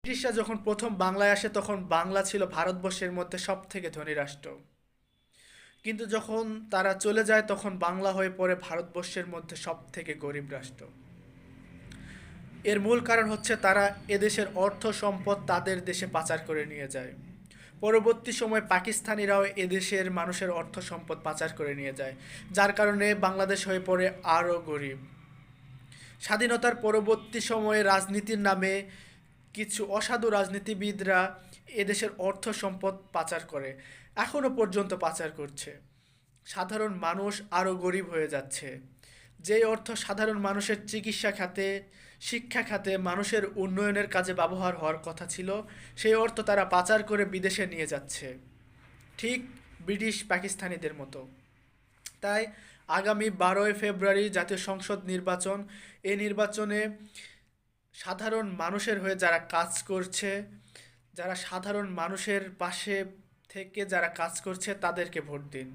ব্রিটিশরা যখন প্রথম বাংলায় আসে তখন বাংলা ছিল ভারতবর্ষের মধ্যে সব থেকে ধনী রাষ্ট্র। কিন্তু যখন তারা চলে যায় তখন বাংলা হয়ে পড়ে ভারতবর্ষের মধ্যে সব থেকে গরিব রাষ্ট্র। এর মূল কারণ হচ্ছে তারা এদেশের অর্থ সম্পদ তাদের দেশে পাচার করে নিয়ে যায়। পরবর্তী সময় পাকিস্তানিরাও এদেশের মানুষের অর্থ সম্পদ পাচার করে নিয়ে যায়, যার কারণে বাংলাদেশ হয়ে পড়ে আরও গরিব। স্বাধীনতার পরবর্তী সময়ে রাজনীতির নামে কিছু অসাধু রাজনীতিবিদরা এদেশের অর্থ সম্পদ পাচার করে, এখনও পর্যন্ত পাচার করছে। সাধারণ মানুষ আরও গরিব হয়ে যাচ্ছে। যেই অর্থ সাধারণ মানুষের চিকিৎসা খাতে, শিক্ষা খাতে, মানুষের উন্নয়নের কাজে ব্যবহার হওয়ার কথা ছিল, সেই অর্থ তারা পাচার করে বিদেশে নিয়ে যাচ্ছে, ঠিক ব্রিটিশ পাকিস্তানিদের মতো। তাই আগামী 12ই ফেব্রুয়ারি জাতীয় সংসদ নির্বাচন। এই নির্বাচনে সাধারণ মানুষের হয়ে যারা কাজ করছে, যারা সাধারণ মানুষের পাশে থেকে যারা কাজ করছে তাদেরকে ভোট দিন।